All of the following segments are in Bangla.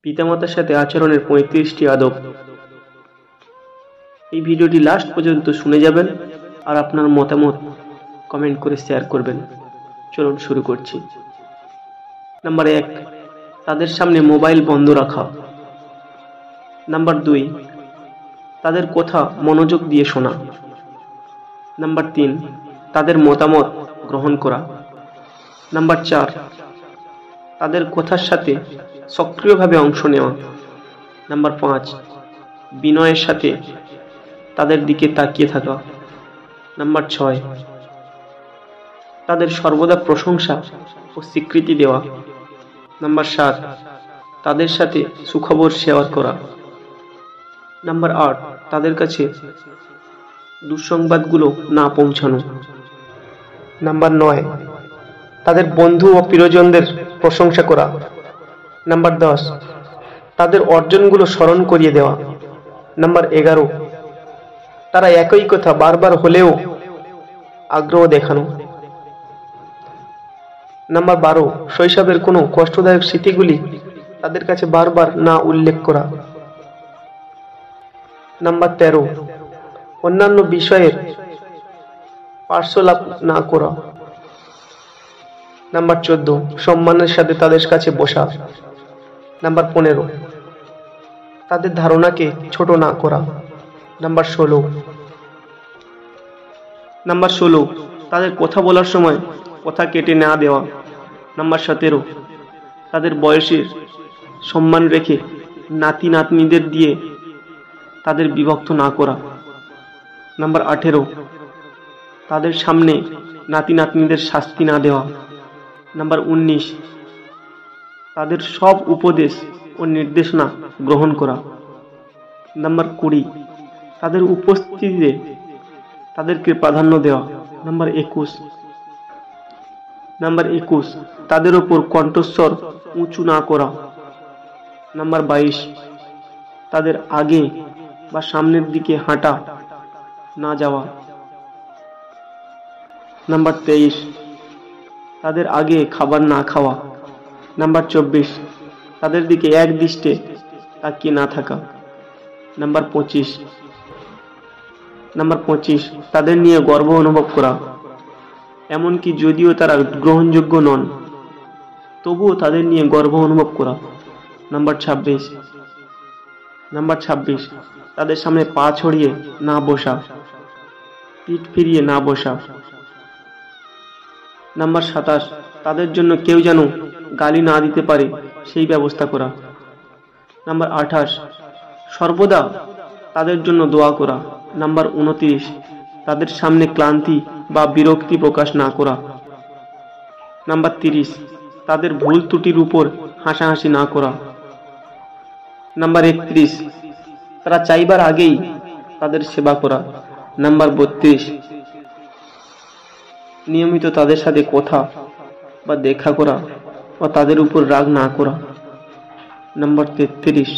পিতামাতার সাথে আচরণের 35টি আদব। এই ভিডিওটি লাস্ট পর্যন্ত শুনে যাবেন আর আপনার মতামত কমেন্ট করে শেয়ার করবেন। চলুন শুরু করছি। নাম্বার 1, তাদের সামনে মোবাইল বন্ধ রাখা। নাম্বার 2, তাদের কথা মনোযোগ দিয়ে শোনা। নাম্বার 3, তাদের মতামত গ্রহণ করা। নাম্বার 4, তাদের কথার সাথে সক্রিয়ভাবে অংশ নেওয়া। নাম্বার 5, বিনয়ের সাথে তাদের দিকে তাকিয়ে থাকা। নাম্বার 6, তাদের সর্বদা প্রশংসা ও স্বীকৃতি দেওয়া। নাম্বার 7, তাদের সাথে সুখবর শেয়ার করা। নাম্বার 8, তাদের কাছে দুঃসংবাদগুলো না পৌঁছানো। নাম্বার 9, তাদের বন্ধু ও প্রিয়জনদের প্রশংসা করা। নাম্বার 10, তাদের অর্জনগুলো স্মরণ করিয়ে দেওয়া। নাম্বার 11, তারা একই কথা বারবার হলেও আগ্রহ দেখানো। নাম্বার 12, শৈশবের কোনো কষ্টদায়ক স্মৃতিগুলি তাদের কাছে বারবার না উল্লেখ করা। নাম্বার 13, অন্যান্য বিষয়ের পার্শ্বলাভ না করা। নাম্বার 14, সম্মানের সাথে তাদের কাছে বসা। নাম্বার 15, তাদের ধারণাকে ছোট না করা। নাম্বার 16, তাদের কথা বলার সময় কথা কেটে না দেওয়া। নাম্বার 17, তাদের বয়সের সম্মান রেখে নাতি নাতনিদের দিয়ে তাদের বিভক্ত না করা। নাম্বার 18, তাদের সামনে নাতি নাতনিদের শাস্তি না দেওয়া। নাম্বার 19, তাদের সব উপদেশ ও নির্দেশনা গ্রহণ করা। নাম্বার 20, তাদের উপস্থিতিতে তাদেরকে প্রাধান্য দেওয়া। নাম্বার 21, তাদের উপর কণ্ঠস্বর উঁচু না করা। নাম্বার 22, তাদের আগে বা সামনের দিকে হাঁটা না যাওয়া। নাম্বার 23, তাদের আগে খাবার না খাওয়া। নাম্বার 24, তাদের দিকে এক দৃষ্টে তাকিয়ে না থাকা। নাম্বার 25, তাদের নিয়ে গর্ব অনুভব করা, এমনকি যদিও তারা গ্রহণযোগ্য নন তবুও তাদের নিয়ে গর্ব অনুভব করা। নাম্বার 26, তাদের সামনে পা ছড়িয়ে না বসা, পিঠ ফিরিয়ে না বসা। নাম্বার 27, তাদের জন্য কেউ যেন গালি না দিতে পারে সেই ব্যবস্থা করা। নাম্বার 28, সর্বদা তাদের জন্য দোয়া করা। নাম্বার 29, তাদের সামনে ক্লান্তি বা বিরক্তি প্রকাশ না করা। নাম্বার 30, তাদের ভুল ত্রুটির উপর হাসাহাসি না করা। নাম্বার 31, তারা চাইবার আগেই তাদের সেবা করা। নাম্বার 32, নিয়মিত তাদের সাথে কথা বা দেখা করা বা তাদের উপর রাগ না করা। নাম্বার 33,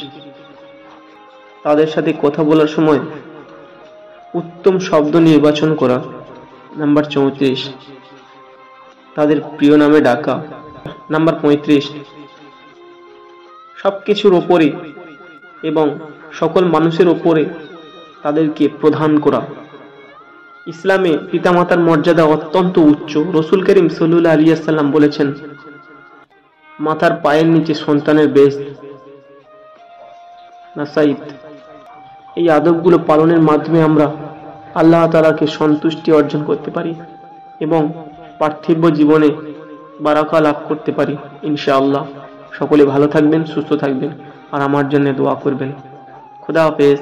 তাদের সাথে কথা বলার সময় উত্তম শব্দ নির্বাচন করা। নাম্বার 34, তাদের প্রিয় নামে ডাকা। নাম্বার 35, সবকিছুর ওপরে এবং সকল মানুষের ওপরে তাদেরকে প্রধান করা। ইসলামে পিতামাতার মর্যাদা অত্যন্ত উচ্চ। রাসূল করিম সাল্লাল্লাহু আলাইহি ওয়াসাল্লাম বলেছেন, মাথার পায়ের নিচে সন্তানের বেহেশত। নাসাইত। এই আদবগুলো পালনের মাধ্যমে আমরা আল্লাহ তাআলাকে সন্তুষ্টি অর্জন করতে পারি এবং পার্থিব জীবনে বারাকা লাভ করতে পারি ইনশাআল্লাহ। সকলে ভালো থাকবেন, সুস্থ থাকবেন আর আমার জন্য দোয়া করবেন। খোদা হাফেজ।